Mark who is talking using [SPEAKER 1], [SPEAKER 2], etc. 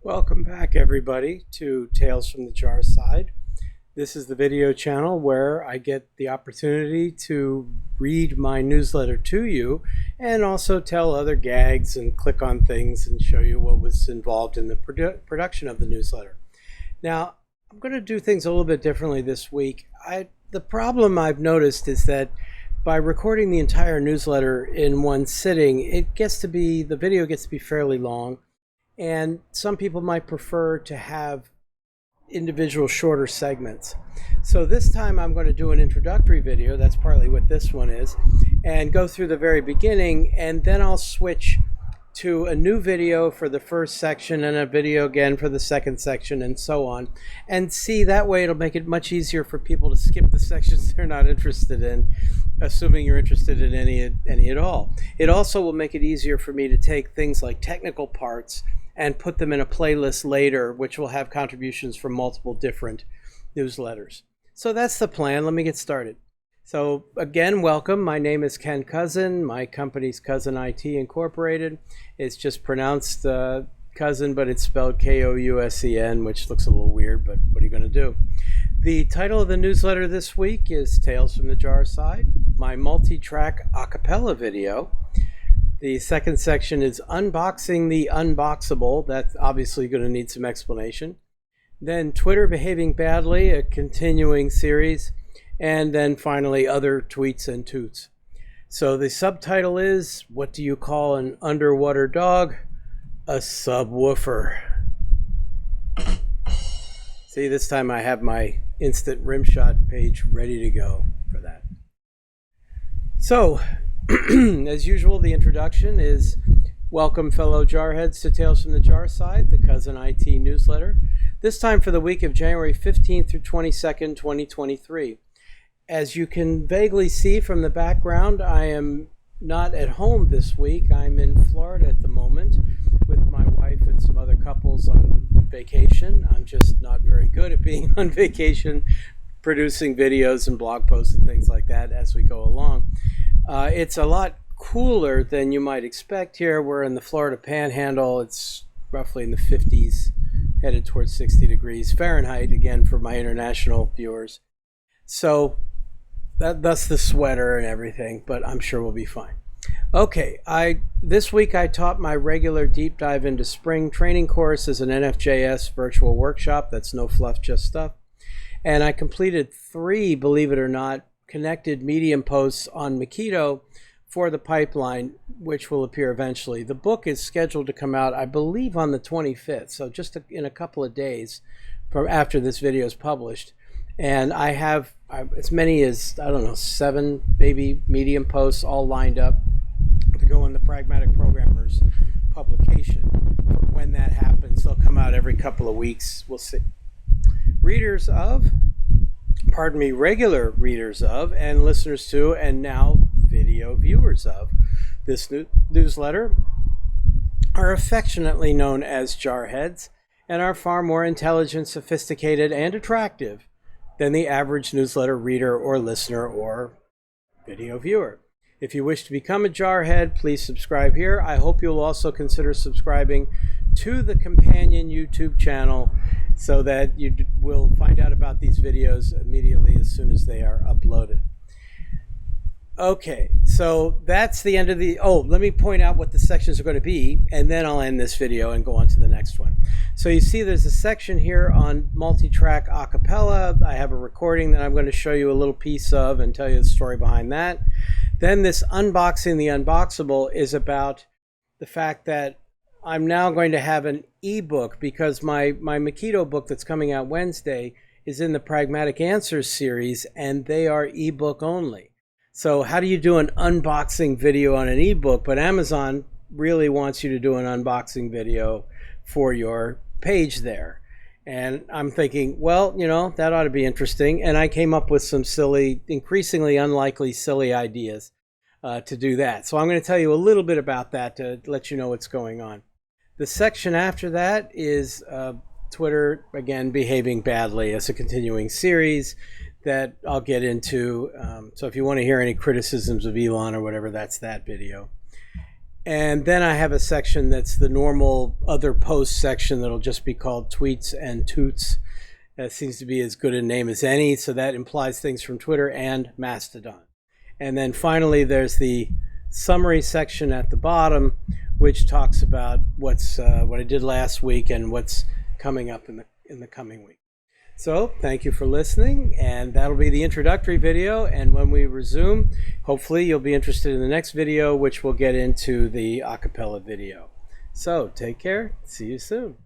[SPEAKER 1] Welcome back, everybody, to Tales from the Jar Side. This is the video channel where I get the opportunity to read my newsletter to you and also tell other gags and click on things and show you what was involved in the production of the newsletter. Now, I'm going to do things a little bit differently this week. The problem I've noticed is that by recording the entire newsletter in one sitting, the video gets to be fairly long. And some people might prefer to have individual shorter segments. So this time I'm going to do an introductory video, that's partly what this one is, and go through the very beginning, and then I'll switch to a new video for the first section and a video again for the second section and so on. And see, that way it'll make it much easier for people to skip the sections they're not interested in, assuming you're interested in any at all. It also will make it easier for me to take things like technical parts and put them in a playlist later, which will have contributions from multiple different newsletters. So that's the plan. Let me get started. So again, welcome. My name is Ken Cousin. My company's Cousin IT Incorporated. It's just pronounced Cousin, but it's spelled K-O-U-S-E-N, which looks a little weird, but what are you going to do? The title of the newsletter this week is Tales from the Jar Side, my multi-track a cappella video. The second section is Unboxing the Unboxable. That's obviously going to need some explanation. Then Twitter Behaving Badly, a continuing series. And then finally, Other Tweets and Toots. So the subtitle is, what do you call an underwater dog? A subwoofer. See, this time I have my instant rimshot page ready to go for that. So, as usual, the introduction is, welcome fellow jarheads to Tales from the Jar Side, the Cousin IT newsletter, this time for the week of January 15th through 22nd, 2023. As you can vaguely see from the background, I am not at home this week. I'm in Florida at the moment with my wife and some other couples on vacation. I'm just not very good at being on vacation, producing videos and blog posts and things like that as we go along. It's a lot cooler than you might expect here. We're in the Florida Panhandle. It's roughly in the 50s, headed towards 60 degrees Fahrenheit, again, for my international viewers. So thus the sweater and everything, but I'm sure we'll be fine. Okay, this week I taught my regular deep dive into spring training course as an NFJS virtual workshop. That's no fluff, just stuff. And I completed 3, believe it or not, connected Medium posts on Mockito for the pipeline, which will appear eventually. The book is scheduled to come out, I believe, on the 25th, so just in a couple of days from after this video is published. And I have as many as, 7 maybe Medium posts all lined up to go in the Pragmatic Programmers publication. When that happens, they'll come out every couple of weeks. We'll see. Regular readers of and listeners to, and now video viewers of this newsletter are affectionately known as jarheads and are far more intelligent, sophisticated, and attractive than the average newsletter reader or listener or video viewer. If you wish to become a jarhead, please subscribe here. I hope you'll also consider subscribing to the companion YouTube channel so that you will find out about these videos immediately as soon as they are uploaded. Okay, so that's the end of let me point out what the sections are going to be, and then I'll end this video and go on to the next one. So you see there's a section here on multi-track a cappella. I have a recording that I'm going to show you a little piece of and tell you the story behind that. Then this Unboxing the Unboxable is about the fact that I'm now going to have an ebook because my Mockito book that's coming out Wednesday is in the Pragmatic Answers series, and they are ebook only. So how do you do an unboxing video on an ebook? But Amazon really wants you to do an unboxing video for your page there. And I'm thinking, well, that ought to be interesting. And I came up with some silly, increasingly unlikely silly ideas to do that. So I'm going to tell you a little bit about that to let you know what's going on. The section after that is Twitter, again, behaving badly as a continuing series that I'll get into. So if you want to hear any criticisms of Elon or whatever, that's that video. And then I have a section that's the normal other post section that'll just be called Tweets and Toots. That seems to be as good a name as any, so that implies things from Twitter and Mastodon. And then finally, there's the summary section at the bottom, which talks about what I did last week and what's coming up in the coming week. So thank you for listening, and that'll be the introductory video. And when we resume, hopefully you'll be interested in the next video, which will get into the acapella video. So take care. See you soon.